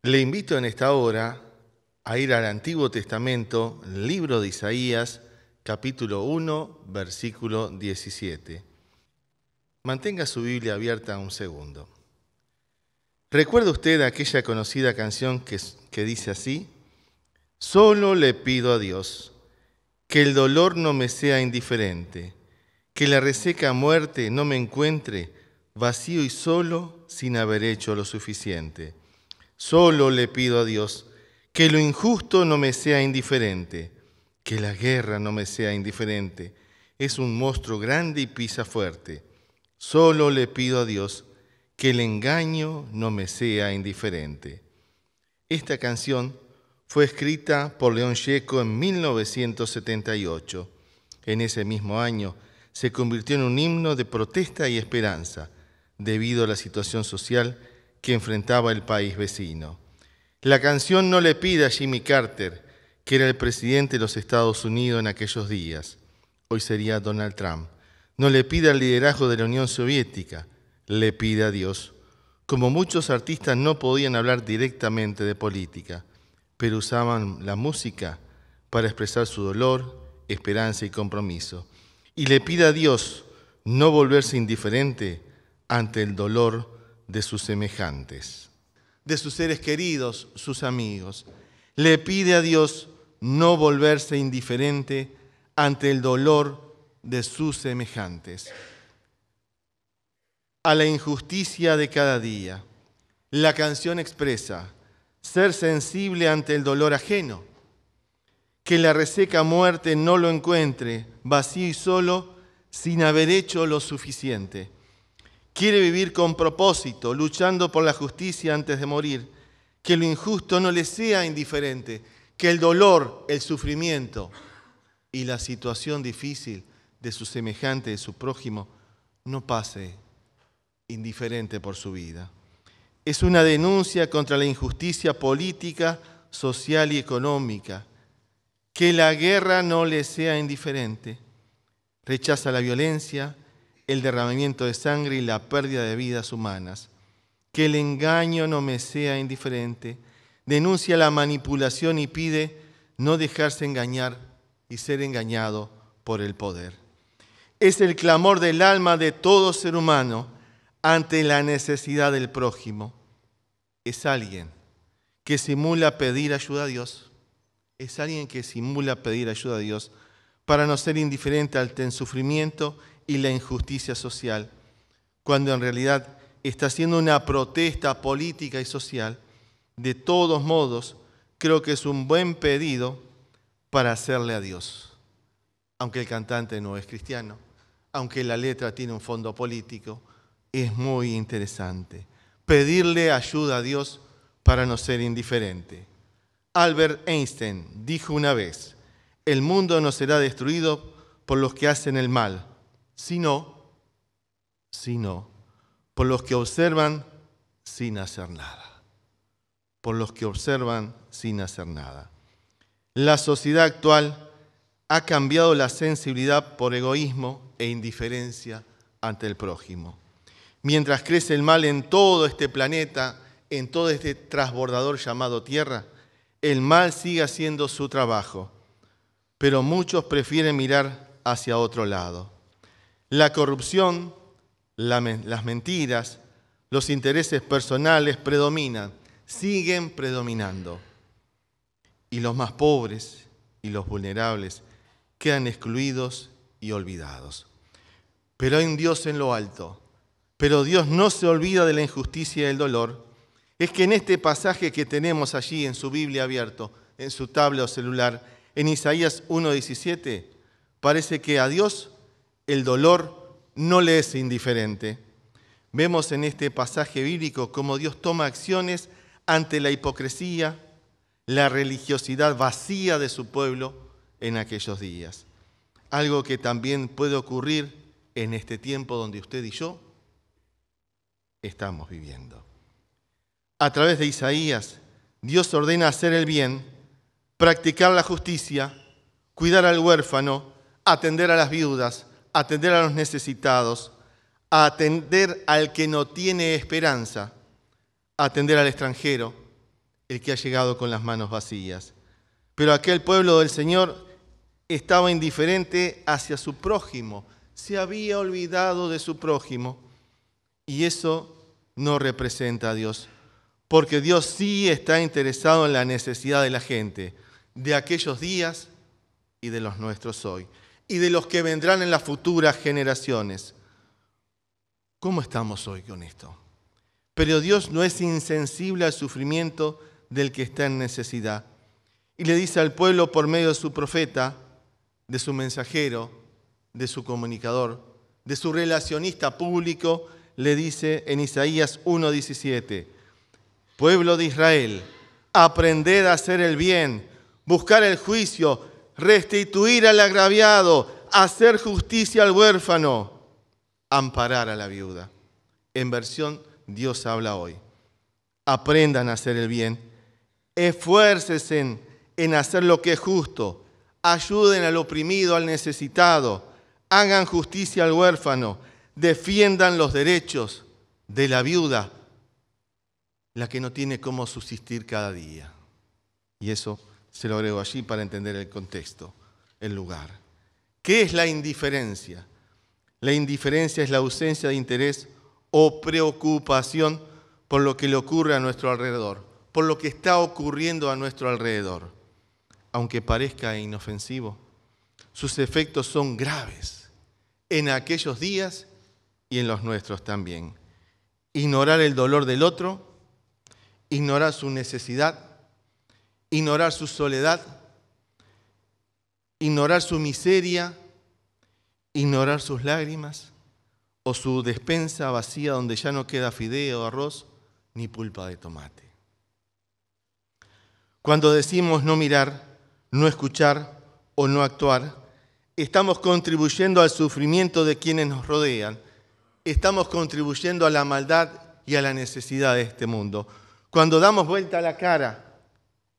Le invito en esta hora a ir al Antiguo Testamento, libro de Isaías, capítulo 1, versículo 17. Mantenga su Biblia abierta un segundo. ¿Recuerda usted aquella conocida canción que dice así? Solo le pido a Dios que el dolor no me sea indiferente, que la reseca muerte no me encuentre vacío y solo sin haber hecho lo suficiente. Solo le pido a Dios que lo injusto no me sea indiferente, que la guerra no me sea indiferente. Es un monstruo grande y pisa fuerte. Solo le pido a Dios que el engaño no me sea indiferente. Esta canción fue escrita por León Gieco en 1978. En ese mismo año se convirtió en un himno de protesta y esperanza debido a la situación social que enfrentaba el país vecino. La canción no le pide a Jimmy Carter, que era el presidente de los Estados Unidos en aquellos días, hoy sería Donald Trump. No le pide al liderazgo de la Unión Soviética, le pide a Dios. Como muchos artistas no podían hablar directamente de política, pero usaban la música para expresar su dolor, esperanza y compromiso. Y le pide a Dios no volverse indiferente ante el dolor de sus semejantes, de sus seres queridos, sus amigos. Le pide a Dios no volverse indiferente ante el dolor de sus semejantes. A la injusticia de cada día, la canción expresa ser sensible ante el dolor ajeno, que la reseca muerte no lo encuentre vacío y solo sin haber hecho lo suficiente. Quiere vivir con propósito, luchando por la justicia antes de morir, que lo injusto no le sea indiferente, que el dolor, el sufrimiento y la situación difícil de su semejante, de su prójimo, no pase indiferente por su vida. Es una denuncia contra la injusticia política, social y económica, que la guerra no le sea indiferente. Rechaza la violencia, el derramamiento de sangre y la pérdida de vidas humanas. Que el engaño no me sea indiferente. Denuncia la manipulación y pide no dejarse engañar y ser engañado por el poder. Es el clamor del alma de todo ser humano ante la necesidad del prójimo. Es alguien que simula pedir ayuda a Dios. Es alguien que simula pedir ayuda a Dios para no ser indiferente ante el sufrimiento y la injusticia social, cuando en realidad está haciendo una protesta política y social. De todos modos, creo que es un buen pedido para hacerle a Dios. Aunque el cantante no es cristiano, aunque la letra tiene un fondo político, es muy interesante. Pedirle ayuda a Dios para no ser indiferente. Albert Einstein dijo una vez, el mundo no será destruido por los que hacen el mal, sino por los que observan sin hacer nada. Por los que observan sin hacer nada. La sociedad actual ha cambiado la sensibilidad por egoísmo e indiferencia ante el prójimo. Mientras crece el mal en todo este planeta, en todo este transbordador llamado Tierra, el mal sigue haciendo su trabajo, pero muchos prefieren mirar hacia otro lado. La corrupción, las mentiras, los intereses personales predominan, siguen predominando. Y los más pobres y los vulnerables quedan excluidos y olvidados. Pero hay un Dios en lo alto. Pero Dios no se olvida de la injusticia y el dolor. Es que en este pasaje que tenemos allí en su Biblia abierto, en su tablet o celular, en Isaías 1:17, parece que a Dios el dolor no le es indiferente. Vemos en este pasaje bíblico cómo Dios toma acciones ante la hipocresía, la religiosidad vacía de su pueblo en aquellos días. Algo que también puede ocurrir en este tiempo donde usted y yo estamos viviendo. A través de Isaías, Dios ordena hacer el bien, practicar la justicia, cuidar al huérfano, atender a las viudas, atender a los necesitados, atender al que no tiene esperanza, atender al extranjero, el que ha llegado con las manos vacías. Pero aquel pueblo del Señor estaba indiferente hacia su prójimo, se había olvidado de su prójimo. Y eso no representa a Dios, porque Dios sí está interesado en la necesidad de la gente, de aquellos días y de los nuestros hoy, y de los que vendrán en las futuras generaciones. ¿Cómo estamos hoy con esto? Pero Dios no es insensible al sufrimiento del que está en necesidad. Y le dice al pueblo por medio de su profeta, de su mensajero, de su comunicador, de su relacionista público, le dice en Isaías 1:17, pueblo de Israel, aprended a hacer el bien, buscar el juicio, restituir al agraviado, hacer justicia al huérfano, amparar a la viuda. En versión Dios habla hoy. Aprendan a hacer el bien, esfuércense en hacer lo que es justo, ayuden al oprimido, al necesitado, hagan justicia al huérfano, defiendan los derechos de la viuda, la que no tiene cómo subsistir cada día. Y eso se lo agrego allí para entender el contexto, el lugar. ¿Qué es la indiferencia? La indiferencia es la ausencia de interés o preocupación por lo que le ocurre a nuestro alrededor, por lo que está ocurriendo a nuestro alrededor. Aunque parezca inofensivo, sus efectos son graves en aquellos días y en los nuestros también. Ignorar el dolor del otro, ignorar su necesidad, ignorar su soledad, ignorar su miseria, ignorar sus lágrimas o su despensa vacía donde ya no queda fideo, arroz ni pulpa de tomate. Cuando decimos no mirar, no escuchar o no actuar, estamos contribuyendo al sufrimiento de quienes nos rodean, estamos contribuyendo a la maldad y a la necesidad de este mundo. Cuando damos vuelta a la cara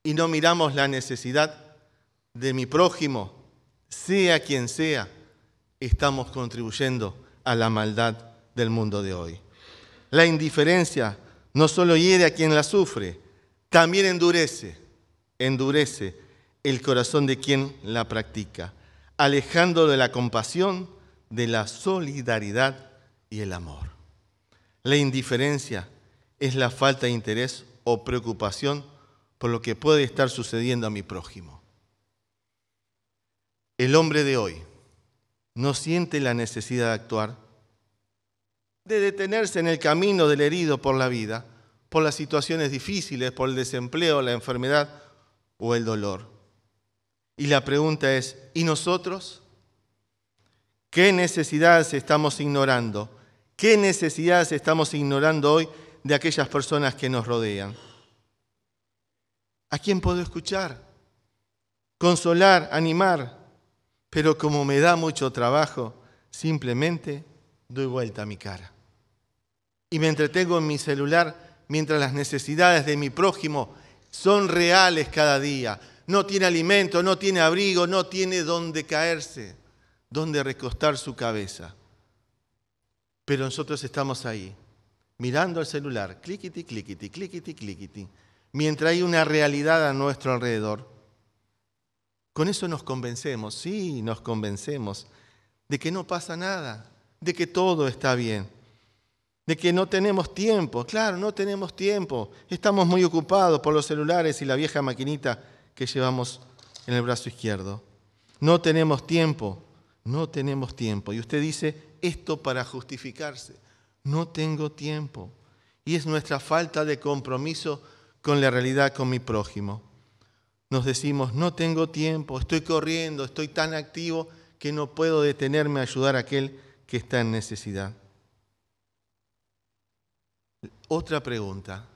y no miramos la necesidad de mi prójimo, sea quien sea, estamos contribuyendo a la maldad del mundo de hoy. La indiferencia no solo hiere a quien la sufre, también endurece el corazón de quien la practica, alejándolo de la compasión, de la solidaridad y el amor. La indiferencia es la falta de interés o preocupación por lo que puede estar sucediendo a mi prójimo. El hombre de hoy no siente la necesidad de actuar, de detenerse en el camino del herido por la vida, por las situaciones difíciles, por el desempleo, la enfermedad o el dolor. Y la pregunta es, ¿y nosotros? ¿Qué necesidades estamos ignorando? ¿Qué necesidades estamos ignorando hoy de aquellas personas que nos rodean? ¿A quién puedo escuchar? Consolar, animar, pero como me da mucho trabajo, simplemente doy vuelta a mi cara. Y me entretengo en mi celular mientras las necesidades de mi prójimo son reales cada día. No tiene alimento, no tiene abrigo, no tiene dónde caerse, dónde recostar su cabeza. Pero nosotros estamos ahí, mirando el celular, cliquiti, cliquiti, cliquiti, cliquiti, mientras hay una realidad a nuestro alrededor. Con eso nos convencemos, sí, nos convencemos de que no pasa nada, de que todo está bien, de que no tenemos tiempo. Claro, no tenemos tiempo, estamos muy ocupados por los celulares y la vieja maquinita que llevamos en el brazo izquierdo. No tenemos tiempo, no tenemos tiempo. Y usted dice esto para justificarse. No tengo tiempo. Y es nuestra falta de compromiso con la realidad, con mi prójimo. Nos decimos, no tengo tiempo, estoy corriendo, estoy tan activo que no puedo detenerme a ayudar a aquel que está en necesidad. Otra pregunta,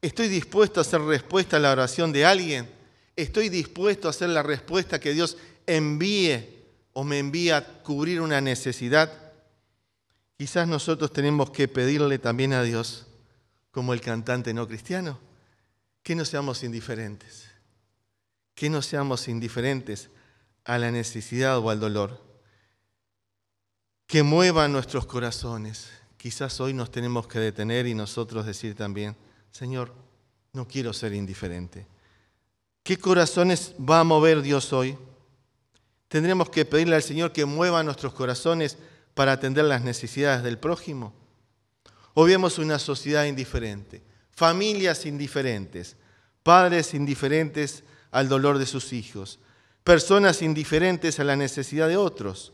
¿estoy dispuesto a hacer respuesta a la oración de alguien? ¿Estoy dispuesto a hacer la respuesta que Dios envíe o me envía a cubrir una necesidad? Quizás nosotros tenemos que pedirle también a Dios, como el cantante no cristiano, que no seamos indiferentes. Que no seamos indiferentes a la necesidad o al dolor. Que muevan nuestros corazones. Quizás hoy nos tenemos que detener y nosotros decir también, Señor, No quiero ser indiferente. ¿Qué corazones va a mover Dios hoy? ¿Tendremos que pedirle al Señor que mueva nuestros corazones para atender las necesidades del prójimo? ¿O vemos una sociedad indiferente, familias indiferentes, padres indiferentes al dolor de sus hijos, personas indiferentes a la necesidad de otros?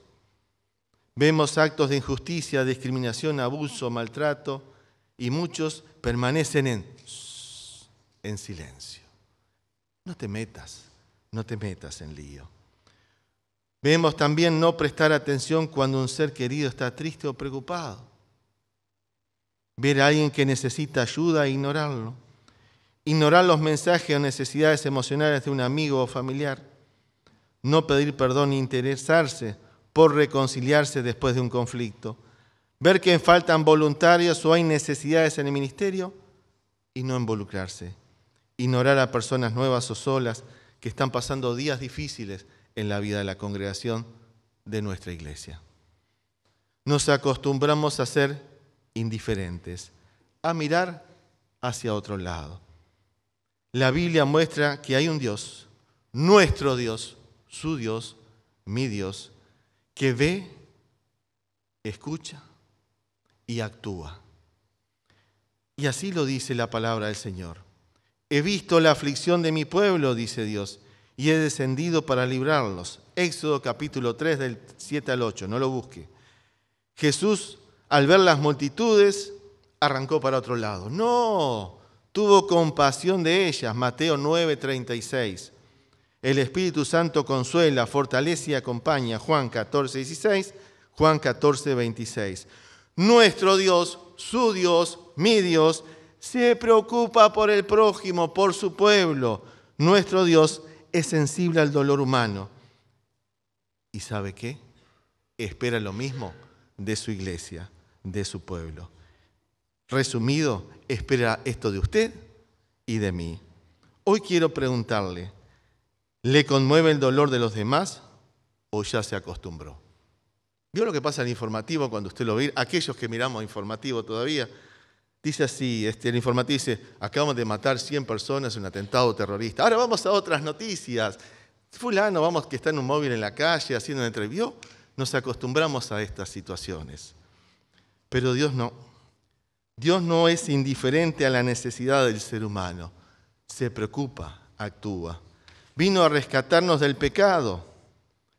Vemos actos de injusticia, discriminación, abuso, maltrato, y muchos permanecen en silencio. No te metas en lío. Vemos también no prestar atención cuando un ser querido está triste o preocupado. Ver a alguien que necesita ayuda e ignorarlo. Ignorar los mensajes o necesidades emocionales de un amigo o familiar. No pedir perdón ni interesarse por reconciliarse después de un conflicto. Ver que faltan voluntarios o hay necesidades en el ministerio y no involucrarse. Ignorar a personas nuevas o solas que están pasando días difíciles en la vida de la congregación de nuestra iglesia. Nos acostumbramos a ser indiferentes, a mirar hacia otro lado. La Biblia muestra que hay un Dios, nuestro Dios, su Dios, mi Dios, que ve, escucha y actúa. Y así lo dice la palabra del Señor. He visto la aflicción de mi pueblo, dice Dios, y he descendido para librarlos. Éxodo capítulo 3 del 7 al 8, no lo busque. Jesús, al ver las multitudes, arrancó para otro lado. No, tuvo compasión de ellas. Mateo 9, 36. El Espíritu Santo consuela, fortalece y acompaña. Juan 14, 16, Juan 14, 26. Nuestro Dios, su Dios, mi Dios, se preocupa por el prójimo, por su pueblo. Nuestro Dios es sensible al dolor humano. ¿Y sabe qué? Espera lo mismo de su iglesia, de su pueblo. Resumido, espera esto de usted y de mí. Hoy quiero preguntarle, ¿le conmueve el dolor de los demás o ya se acostumbró? ¿Vio lo que pasa en el informativo cuando usted lo ve? Aquellos que miramos informativo todavía, dice así, el informativo dice, acabamos de matar 100 personas en un atentado terrorista. Ahora vamos a otras noticias. Fulano, vamos que está en un móvil en la calle haciendo una entrevista. Nos acostumbramos a estas situaciones. Pero Dios no. Dios no es indiferente a la necesidad del ser humano. Se preocupa, actúa. Vino a rescatarnos del pecado,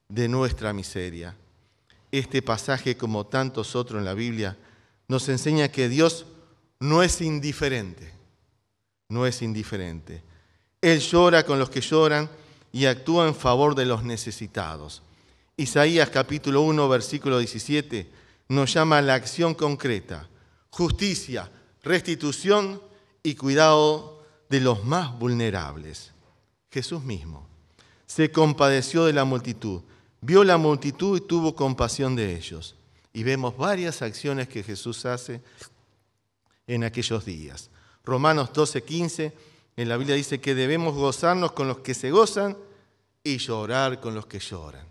de nuestra miseria. Este pasaje, como tantos otros en la Biblia, nos enseña que Dios no es indiferente. No es indiferente. Él llora con los que lloran y actúa en favor de los necesitados. Isaías capítulo 1, versículo 17, nos llama a la acción concreta. Justicia, restitución y cuidado de los más vulnerables. Jesús mismo se compadeció de la multitud, vio la multitud y tuvo compasión de ellos. Y vemos varias acciones que Jesús hace en aquellos días. Romanos 12, 15, en la Biblia dice que debemos gozarnos con los que se gozan y llorar con los que lloran.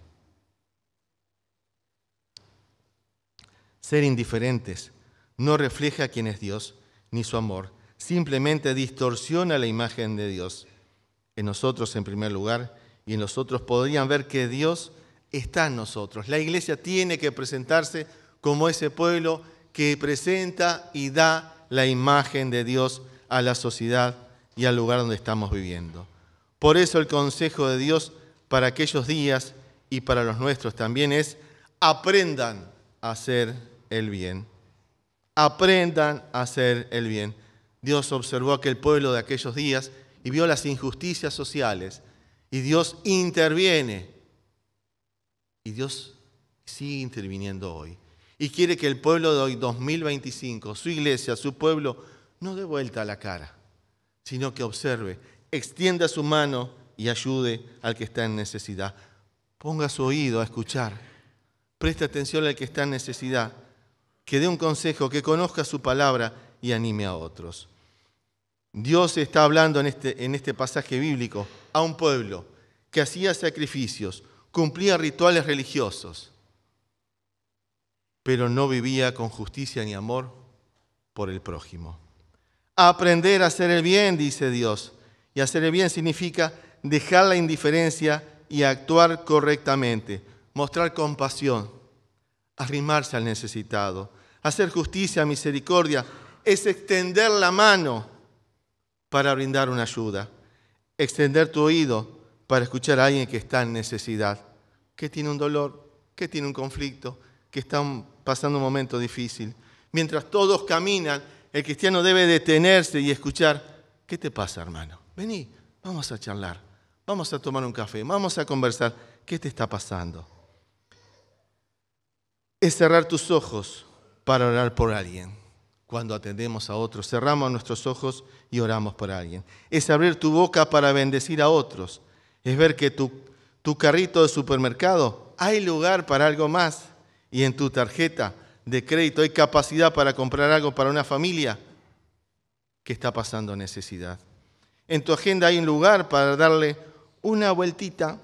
Ser indiferentes no refleja quién es Dios ni su amor, simplemente distorsiona la imagen de Dios. En nosotros en primer lugar y en los otros podrían ver que Dios está en nosotros. La iglesia tiene que presentarse como ese pueblo que presenta y da la imagen de Dios a la sociedad y al lugar donde estamos viviendo. Por eso el consejo de Dios para aquellos días y para los nuestros también es: aprendan a hacer el bien. Aprendan a hacer el bien. Dios observó aquel pueblo de aquellos días y vio las injusticias sociales. Y Dios interviene. Y Dios sigue interviniendo hoy. Y quiere que el pueblo de hoy, 2025, su iglesia, su pueblo, no dé vuelta la cara, sino que observe, extienda su mano y ayude al que está en necesidad. Ponga su oído a escuchar. Preste atención al que está en necesidad. Que dé un consejo, que conozca su palabra y anime a otros. Dios está hablando en este pasaje bíblico a un pueblo que hacía sacrificios, cumplía rituales religiosos, pero no vivía con justicia ni amor por el prójimo. Aprender a hacer el bien, dice Dios. Y hacer el bien significa dejar la indiferencia y actuar correctamente, mostrar compasión, arrimarse al necesitado, hacer justicia, misericordia, es extender la mano para brindar una ayuda, extender tu oído para escuchar a alguien que está en necesidad, que tiene un dolor, que tiene un conflicto, que está pasando un momento difícil. Mientras todos caminan, el cristiano debe detenerse y escuchar, ¿qué te pasa, hermano? Vení, vamos a charlar, vamos a tomar un café, vamos a conversar, ¿qué te está pasando? Es cerrar tus ojos para orar por alguien. Cuando atendemos a otros, cerramos nuestros ojos y oramos por alguien. Es abrir tu boca para bendecir a otros. Es ver que tu carrito de supermercado hay lugar para algo más. Y en tu tarjeta de crédito hay capacidad para comprar algo para una familia que está pasando necesidad. En tu agenda hay un lugar para darle una vueltita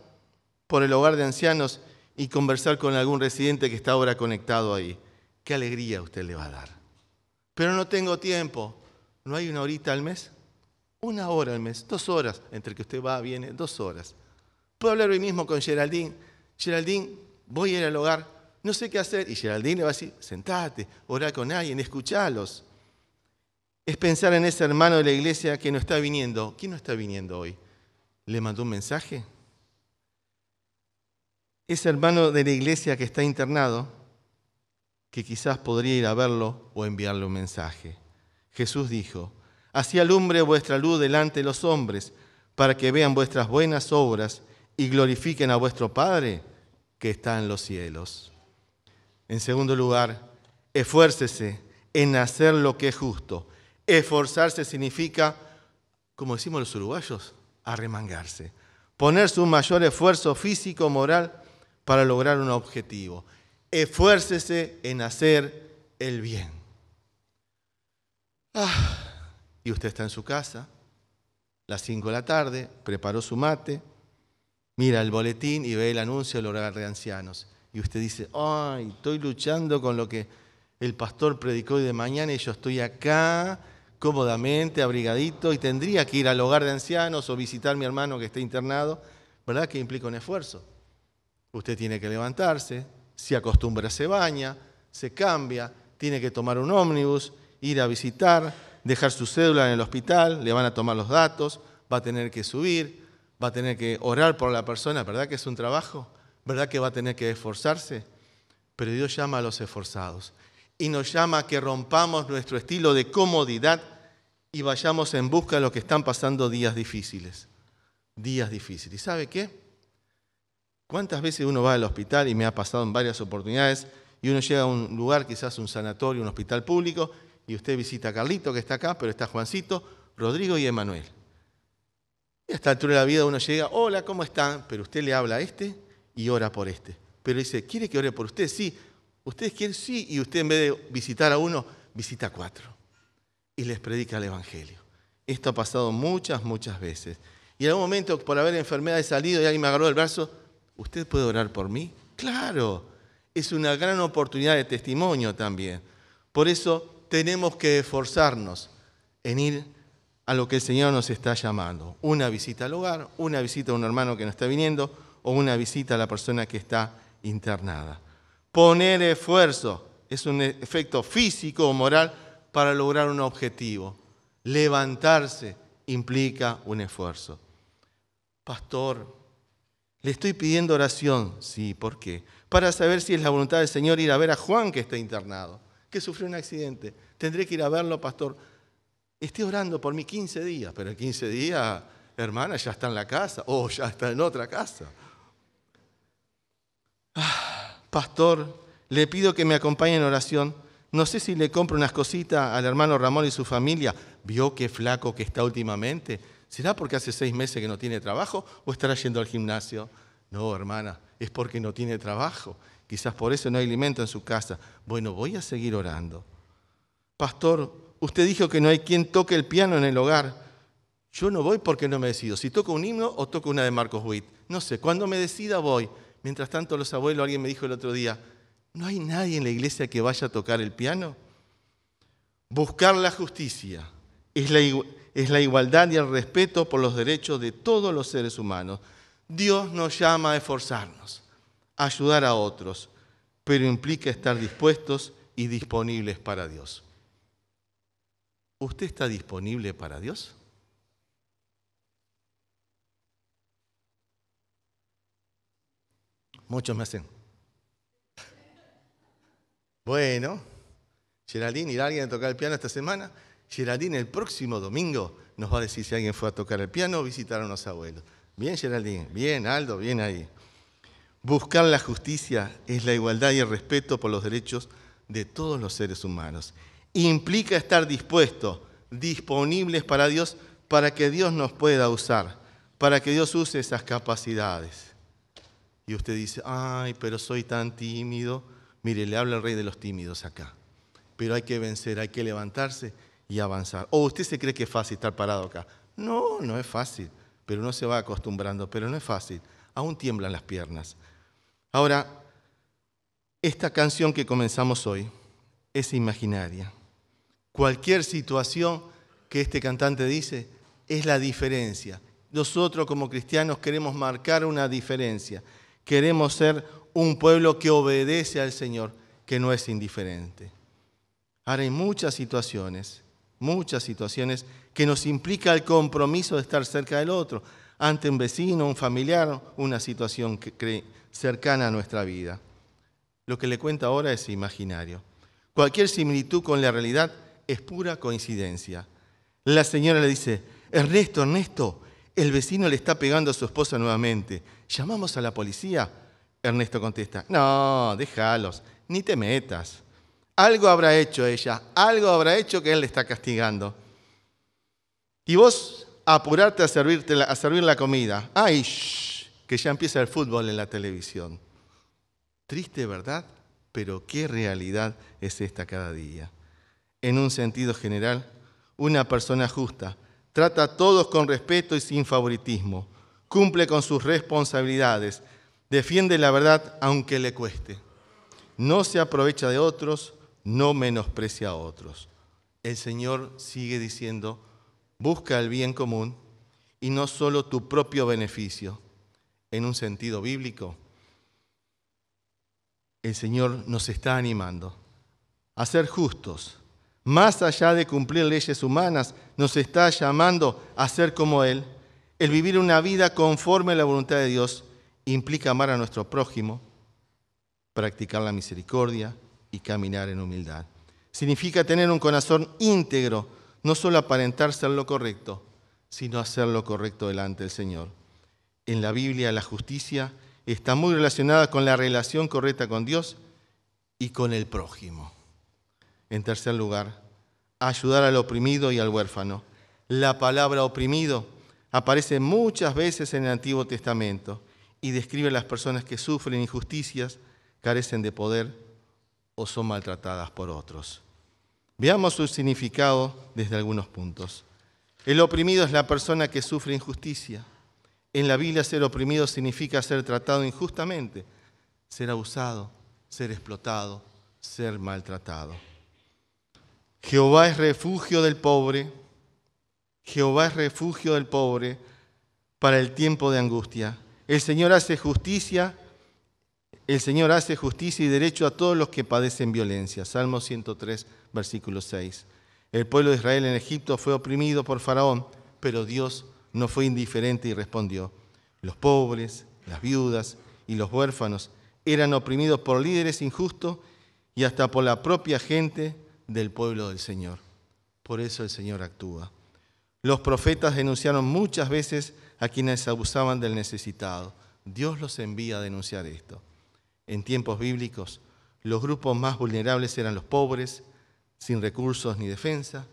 por el hogar de ancianos y conversar con algún residente que está ahora conectado ahí. ¿Qué alegría usted le va a dar? Pero no tengo tiempo. ¿No hay una horita al mes? Una hora al mes, 2 horas, entre que usted va, viene, 2 horas. Puedo hablar hoy mismo con Geraldine. Geraldine, voy a ir al hogar, no sé qué hacer. Y Geraldine le va a decir, sentate, orá con alguien, escuchalos. Es pensar en ese hermano de la iglesia que no está viniendo. ¿Quién no está viniendo hoy? ¿Le mandó un mensaje? Ese hermano de la iglesia que está internado, que quizás podría ir a verlo o enviarle un mensaje. Jesús dijo, así alumbre vuestra luz delante de los hombres, para que vean vuestras buenas obras y glorifiquen a vuestro Padre que está en los cielos. En segundo lugar, esfuércese en hacer lo que es justo. Esforzarse significa, como decimos los uruguayos, arremangarse. Ponerse un mayor esfuerzo físico, moral, para lograr un objetivo. Esfuércese en hacer el bien. Y usted está en su casa, las 5 de la tarde, preparó su mate, mira el boletín y ve el anuncio del hogar de ancianos. Y usted dice, ay, estoy luchando con lo que el pastor predicó hoy de mañana y yo estoy acá cómodamente, abrigadito, y tendría que ir al hogar de ancianos o visitar a mi hermano que está internado. ¿Verdad que implica un esfuerzo? Usted tiene que levantarse, se acostumbra, se baña, se cambia, tiene que tomar un ómnibus, ir a visitar, dejar su cédula en el hospital, le van a tomar los datos, va a tener que subir, va a tener que orar por la persona, ¿verdad que es un trabajo? ¿Verdad que va a tener que esforzarse? Pero Dios llama a los esforzados y nos llama a que rompamos nuestro estilo de comodidad y vayamos en busca de los que están pasando días difíciles. Días difíciles. ¿Y sabe qué? ¿Cuántas veces uno va al hospital, y me ha pasado en varias oportunidades, y uno llega a un lugar, quizás un sanatorio, un hospital público, y usted visita a Carlito, que está acá, pero está Juancito, Rodrigo y Emanuel. Y a esta altura de la vida uno llega, hola, ¿cómo están? Pero usted le habla a este y ora por este. Pero dice, ¿quiere que ore por usted? Sí. ¿Ustedes quieren? Sí. Y usted en vez de visitar a uno, visita a 4. Y les predica el Evangelio. Esto ha pasado muchas, muchas veces. Y en algún momento, por haber enfermedades salido y alguien me agarró el brazo, ¿usted puede orar por mí? Claro, es una gran oportunidad de testimonio también. Por eso tenemos que esforzarnos en ir a lo que el Señor nos está llamando. Una visita al hogar, una visita a un hermano que no está viniendo o una visita a la persona que está internada. Poner esfuerzo es un efecto físico o moral para lograr un objetivo. Levantarse implica un esfuerzo. Pastor, le estoy pidiendo oración. Sí, ¿por qué? Para saber si es la voluntad del Señor ir a ver a Juan que está internado, que sufrió un accidente. Tendré que ir a verlo, pastor. Esté orando por mí 15 días, pero en 15 días, hermana, ya está en la casa o ya está en otra casa. Pastor, le pido que me acompañe en oración. No sé si le compro unas cositas al hermano Ramón y su familia. ¿Vio qué flaco que está últimamente? ¿Será porque hace 6 meses que no tiene trabajo o estará yendo al gimnasio? No, hermana, es porque no tiene trabajo. Quizás por eso no hay alimento en su casa. Bueno, voy a seguir orando. Pastor, usted dijo que no hay quien toque el piano en el hogar. Yo no voy porque no me decido. Si toco un himno o toco una de Marcos Witt. No sé, cuando me decida voy. Mientras tanto los abuelos, alguien me dijo el otro día, ¿no hay nadie en la iglesia que vaya a tocar el piano? Buscar la justicia es la igualdad y el respeto por los derechos de todos los seres humanos. Dios nos llama a esforzarnos, a ayudar a otros, pero implica estar dispuestos y disponibles para Dios. ¿Usted está disponible para Dios? Muchos me hacen. Bueno, Geraldine, ¿irá alguien a tocar el piano esta semana? Geraldine, el próximo domingo nos va a decir si alguien fue a tocar el piano o visitar a unos abuelos. Bien, Geraldine, bien, Aldo, bien ahí. Buscar la justicia es la igualdad y el respeto por los derechos de todos los seres humanos. Implica estar dispuestos, disponibles para Dios, para que Dios nos pueda usar, para que Dios use esas capacidades. Y usted dice, ay, pero soy tan tímido. Mire, le habla el rey de los tímidos acá. Pero hay que vencer, hay que levantarse y avanzar. ¿O usted se cree que es fácil estar parado acá? No, no es fácil, pero uno se va acostumbrando, pero no es fácil. Aún tiemblan las piernas. Ahora, esta canción que comenzamos hoy es imaginaria. Cualquier situación que este cantante dice es la diferencia. Nosotros como cristianos queremos marcar una diferencia. Queremos ser un pueblo que obedece al Señor, que no es indiferente. Ahora hay muchas situaciones que nos implica el compromiso de estar cerca del otro, ante un vecino, un familiar, una situación cercana a nuestra vida. Lo que le cuento ahora es imaginario. Cualquier similitud con la realidad es pura coincidencia. La señora le dice, Ernesto, el vecino le está pegando a su esposa nuevamente. ¿Llamamos a la policía? Ernesto contesta, no, déjalos, ni te metas. Algo habrá hecho ella, algo habrá hecho que él le está castigando. Y vos apurarte a servir la comida. ¡Ay, que ya empieza el fútbol en la televisión! Triste, ¿verdad? Pero qué realidad es esta cada día. En un sentido general, una persona justa trata a todos con respeto y sin favoritismo, cumple con sus responsabilidades, defiende la verdad aunque le cueste. No se aprovecha de otros, no menosprecia a otros. El Señor sigue diciendo, busca el bien común y no solo tu propio beneficio. En un sentido bíblico, el Señor nos está animando a ser justos. Más allá de cumplir leyes humanas, nos está llamando a ser como Él. El vivir una vida conforme a la voluntad de Dios implica amar a nuestro prójimo, practicar la misericordia y caminar en humildad. Significa tener un corazón íntegro, no solo aparentar ser lo correcto, sino hacer lo correcto delante del Señor. En la Biblia, la justicia está muy relacionada con la relación correcta con Dios y con el prójimo. En tercer lugar, ayudar al oprimido y al huérfano. La palabra oprimido aparece muchas veces en el Antiguo Testamento y describe a las personas que sufren injusticias, carecen de poder o son maltratadas por otros. Veamos su significado desde algunos puntos. El oprimido es la persona que sufre injusticia. En la Biblia, ser oprimido significa ser tratado injustamente, ser abusado, ser explotado, ser maltratado. Jehová es refugio del pobre. Jehová es refugio del pobre para el tiempo de angustia. El Señor hace justicia y derecho a todos los que padecen violencia. Salmo 103, versículo 6. El pueblo de Israel en Egipto fue oprimido por Faraón, pero Dios no fue indiferente y respondió. Los pobres, las viudas y los huérfanos eran oprimidos por líderes injustos y hasta por la propia gente del pueblo del Señor. Por eso el Señor actúa. Los profetas denunciaron muchas veces a quienes abusaban del necesitado. Dios los envía a denunciar esto. En tiempos bíblicos, los grupos más vulnerables eran los pobres, sin recursos ni defensa,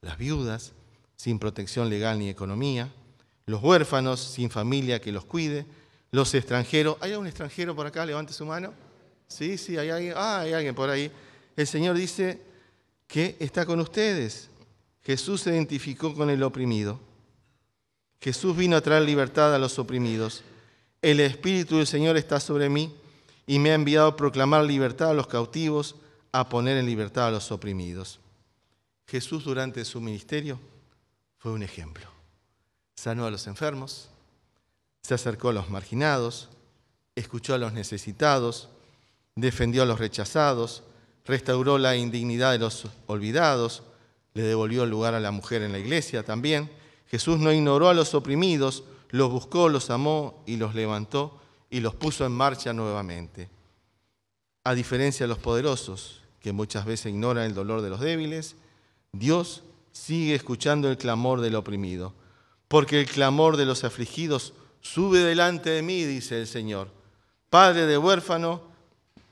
las viudas, sin protección legal ni economía, los huérfanos, sin familia que los cuide, los extranjeros. ¿Hay algún extranjero por acá? Levante su mano. Sí, hay alguien. Hay alguien por ahí. El Señor dice que está con ustedes. Jesús se identificó con el oprimido. Jesús vino a traer libertad a los oprimidos. El Espíritu del Señor está sobre mí y me ha enviado a proclamar libertad a los cautivos, a poner en libertad a los oprimidos. Jesús durante su ministerio fue un ejemplo. Sanó a los enfermos, se acercó a los marginados, escuchó a los necesitados, defendió a los rechazados, restauró la indignidad de los olvidados, le devolvió el lugar a la mujer en la iglesia también. Jesús no ignoró a los oprimidos, los buscó, los amó y los levantó y los puso en marcha nuevamente. A diferencia de los poderosos, que muchas veces ignoran el dolor de los débiles, Dios sigue escuchando el clamor del oprimido, porque el clamor de los afligidos sube delante de mí, dice el Señor. Padre de huérfano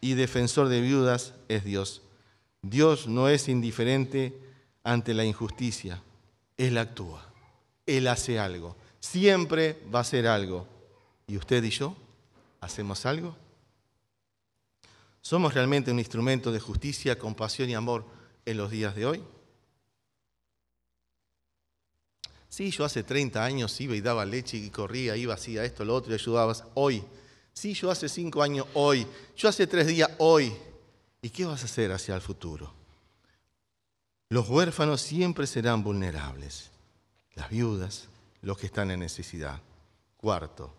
y defensor de viudas es Dios. Dios no es indiferente ante la injusticia. Él actúa, Él hace algo. Siempre va a hacer algo. ¿Y usted y yo hacemos algo? ¿Somos realmente un instrumento de justicia, compasión y amor en los días de hoy? Sí, yo hace 30 años iba y daba leche y corría, iba, hacía esto, lo otro y ayudaba. Hoy. Sí, yo hace 5 años, hoy. Yo hace 3 días, hoy. ¿Y qué vas a hacer hacia el futuro? Los huérfanos siempre serán vulnerables. Las viudas, los que están en necesidad. Cuarto,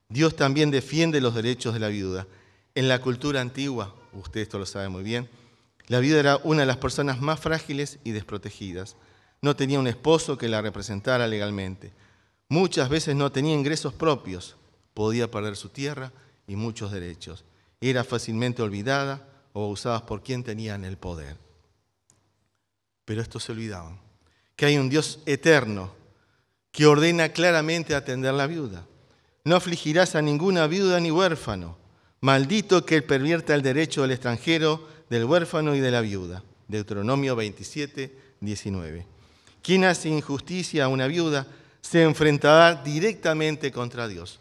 Dios también defiende los derechos de la viuda. En la cultura antigua, usted esto lo sabe muy bien, la viuda era una de las personas más frágiles y desprotegidas. No tenía un esposo que la representara legalmente. Muchas veces no tenía ingresos propios. Podía perder su tierra y muchos derechos. Era fácilmente olvidada o usada por quien tenían el poder. Pero estos se olvidaban que hay un Dios eterno que ordena claramente atender a la viuda. No afligirás a ninguna viuda ni huérfano. Maldito que pervierta el derecho del extranjero, del huérfano y de la viuda. Deuteronomio 27, 19. Quien hace injusticia a una viuda se enfrentará directamente contra Dios,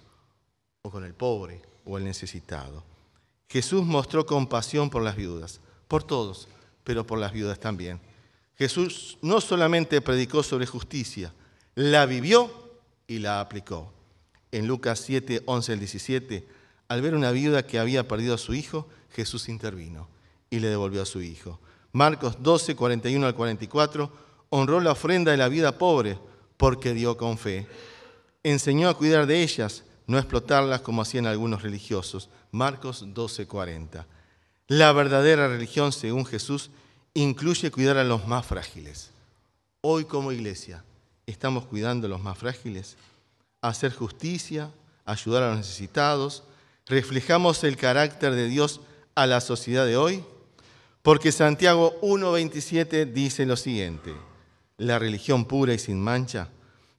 o con el pobre o el necesitado. Jesús mostró compasión por las viudas, por todos, pero por las viudas también. Jesús no solamente predicó sobre justicia, la vivió y la aplicó. En Lucas 7, 11 al 17, al ver una viuda que había perdido a su hijo, Jesús intervino y le devolvió a su hijo. Marcos 12, 41 al 44, honró la ofrenda de la viuda pobre porque dio con fe. Enseñó a cuidar de ellas, no explotarlas como hacían algunos religiosos. Marcos 12, 40. La verdadera religión, según Jesús, incluye cuidar a los más frágiles. Hoy como iglesia, ¿estamos cuidando a los más frágiles? Hacer justicia, ayudar a los necesitados. ¿Reflejamos el carácter de Dios a la sociedad de hoy? Porque Santiago 1:27 dice lo siguiente: la religión pura y sin mancha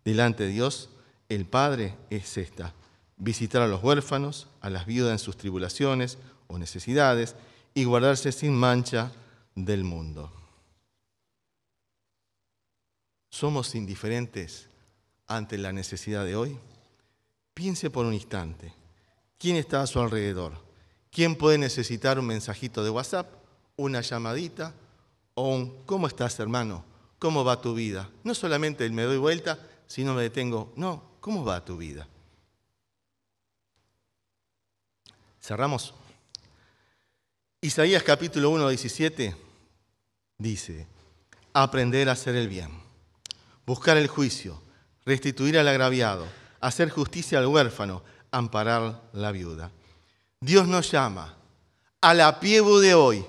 delante de Dios, el Padre, es esta: visitar a los huérfanos, a las viudas en sus tribulaciones o necesidades y guardarse sin mancha del mundo. ¿Somos indiferentes ante la necesidad de hoy? Piense por un instante. ¿Quién está a su alrededor? ¿Quién puede necesitar un mensajito de WhatsApp, una llamadita o un ¿cómo estás, hermano? ¿Cómo va tu vida? No solamente el me doy vuelta, sino me detengo. No, ¿cómo va tu vida? ¿Cerramos? Isaías capítulo 1, 17 dice: aprender a hacer el bien, buscar el juicio, restituir al agraviado, hacer justicia al huérfano, amparar la viuda. Dios nos llama a la piebu de hoy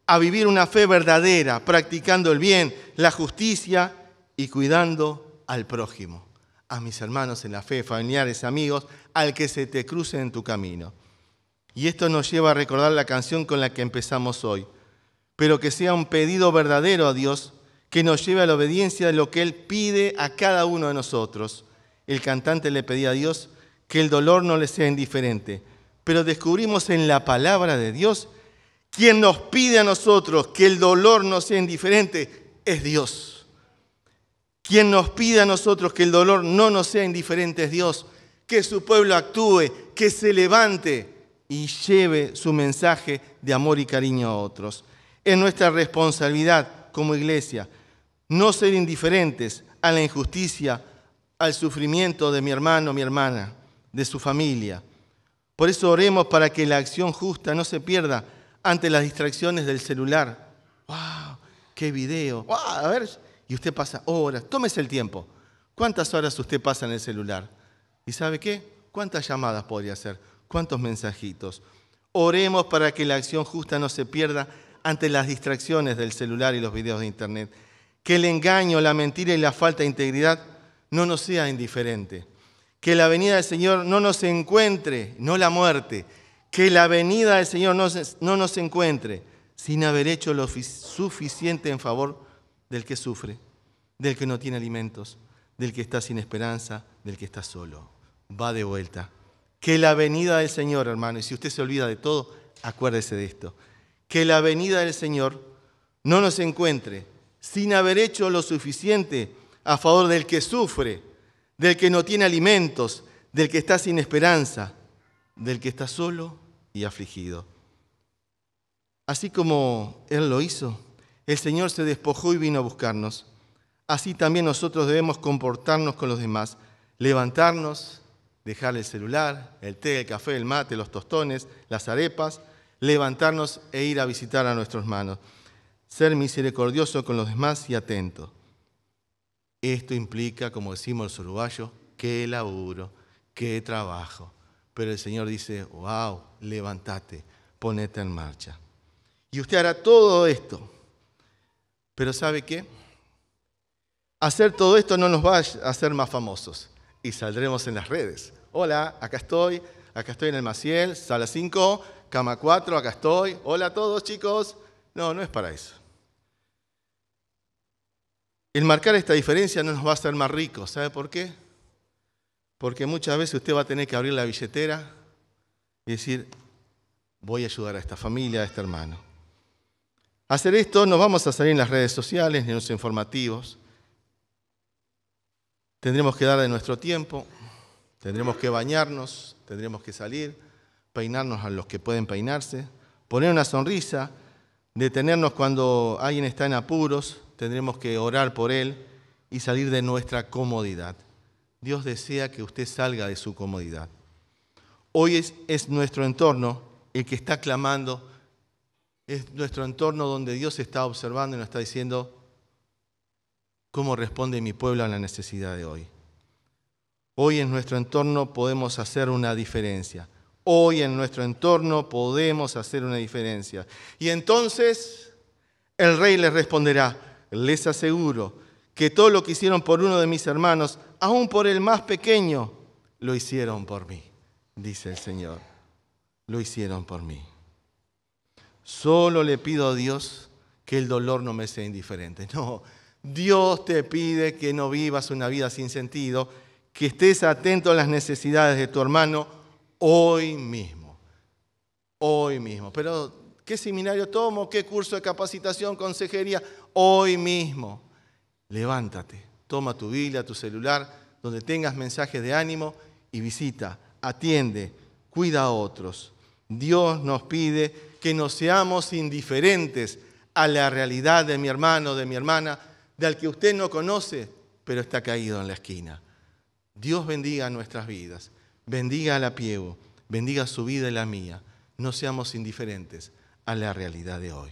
a vivir una fe verdadera, practicando el bien, la justicia y cuidando al prójimo, a mis hermanos en la fe, familiares, amigos, al que se te cruce en tu camino. Y esto nos lleva a recordar la canción con la que empezamos hoy, pero que sea un pedido verdadero a Dios que nos lleve a la obediencia de lo que Él pide a cada uno de nosotros. El cantante le pedía a Dios que el dolor no le sea indiferente, pero descubrimos en la palabra de Dios quien nos pide a nosotros que el dolor no sea indiferente es Dios. Quien nos pide a nosotros que el dolor no nos sea indiferente es Dios. Que su pueblo actúe, que se levante y lleve su mensaje de amor y cariño a otros. Es nuestra responsabilidad como iglesia no ser indiferentes a la injusticia, al sufrimiento de mi hermano, mi hermana, de su familia. Por eso oremos para que la acción justa no se pierda ante las distracciones del celular. ¡Wow! ¡Qué video! ¡Wow! A ver, y usted pasa horas. Tómese el tiempo ¿Cuántas horas usted pasa en el celular? ¿Y sabe qué? ¿Cuántas llamadas podría hacer? ¿Cuántos mensajitos? Oremos para que la acción justa no se pierda ante las distracciones del celular y los videos de internet. Que el engaño, la mentira y la falta de integridad no nos sea indiferente. Que la venida del Señor no nos encuentre, no la muerte. Que la venida del Señor no nos encuentre sin haber hecho lo suficiente en favor del que sufre, del que no tiene alimentos, del que está sin esperanza, del que está solo. Va de vuelta. Que la venida del Señor, hermano, y si usted se olvida de todo, acuérdese de esto. Que la venida del Señor no nos encuentre sin haber hecho lo suficiente a favor del que sufre, del que no tiene alimentos, del que está sin esperanza, del que está solo y afligido. Así como Él lo hizo, el Señor se despojó y vino a buscarnos. Así también nosotros debemos comportarnos con los demás, levantarnos, dejar el celular, el té, el café, el mate, los tostones, las arepas, levantarnos e ir a visitar a nuestros hermanos. Ser misericordioso con los demás y atento. Esto implica, como decimos los uruguayos, qué laburo, qué trabajo. Pero el Señor dice, wow, levántate, ponete en marcha. Y usted hará todo esto. Pero ¿sabe qué? Hacer todo esto no nos va a hacer más famosos. Y saldremos en las redes. Hola, acá estoy en el Maciel, sala 5, cama 4, acá estoy. Hola a todos, chicos. No, no es para eso. El marcar esta diferencia no nos va a hacer más ricos. ¿Sabe por qué? Porque muchas veces usted va a tener que abrir la billetera y decir, voy a ayudar a esta familia, a este hermano. Hacer esto no vamos a salir en las redes sociales ni en los informativos. Tendremos que dar de nuestro tiempo, tendremos que bañarnos, tendremos que salir, peinarnos a los que pueden peinarse, poner una sonrisa, detenernos cuando alguien está en apuros, tendremos que orar por él y salir de nuestra comodidad. Dios desea que usted salga de su comodidad. Hoy es nuestro entorno el que está clamando, es nuestro entorno donde Dios está observando y nos está diciendo cómo responde mi pueblo a la necesidad de hoy. Hoy en nuestro entorno podemos hacer una diferencia. Hoy en nuestro entorno podemos hacer una diferencia. Y entonces el rey les responderá, les aseguro que todo lo que hicieron por uno de mis hermanos, aún por el más pequeño, lo hicieron por mí, dice el Señor. Lo hicieron por mí. Solo le pido a Dios que el dolor no me sea indiferente. No, Dios te pide que no vivas una vida sin sentido, que estés atento a las necesidades de tu hermano hoy mismo. Hoy mismo. Pero, ¿qué seminario tomo? ¿Qué curso de capacitación, consejería? Hoy mismo. Levántate, toma tu Biblia, tu celular, donde tengas mensajes de ánimo y visita, atiende, cuida a otros. Dios nos pide que no seamos indiferentes a la realidad de mi hermano, de mi hermana, del que usted no conoce, pero está caído en la esquina. Dios bendiga nuestras vidas, bendiga a la Piego, bendiga su vida y la mía. No seamos indiferentes a la realidad de hoy.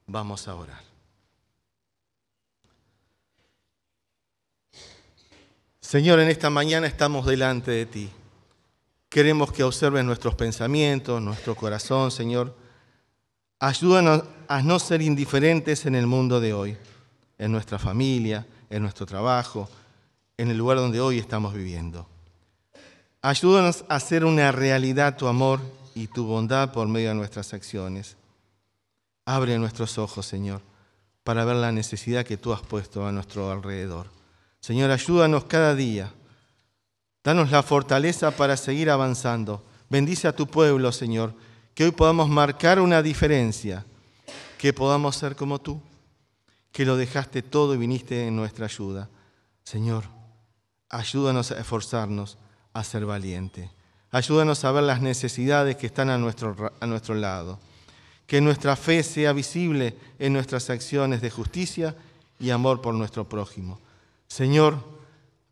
Vamos a orar. Señor, en esta mañana estamos delante de ti. Queremos que observes nuestros pensamientos, nuestro corazón, Señor. Ayúdanos a no ser indiferentes en el mundo de hoy, en nuestra familia, en nuestro trabajo, en el lugar donde hoy estamos viviendo. Ayúdanos a hacer una realidad tu amor y tu bondad por medio de nuestras acciones. Abre nuestros ojos, Señor, para ver la necesidad que tú has puesto a nuestro alrededor. Señor, ayúdanos cada día. Danos la fortaleza para seguir avanzando. Bendice a tu pueblo, Señor, que hoy podamos marcar una diferencia, que podamos ser como tú, que lo dejaste todo y viniste en nuestra ayuda. Señor, ayúdanos a esforzarnos, a ser valientes. Ayúdanos a ver las necesidades que están a nuestro lado. Que nuestra fe sea visible en nuestras acciones de justicia y amor por nuestro prójimo. Señor,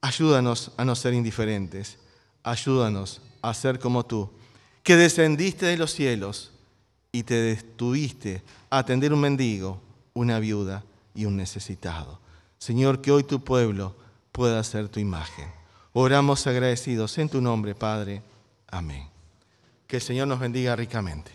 ayúdanos a no ser indiferentes. Ayúdanos a ser como tú, que descendiste de los cielos y te detuviste a atender un mendigo, una viuda y un necesitado. Señor, que hoy tu pueblo pueda ser tu imagen. Oramos agradecidos en tu nombre, Padre. Amén. Que el Señor nos bendiga ricamente.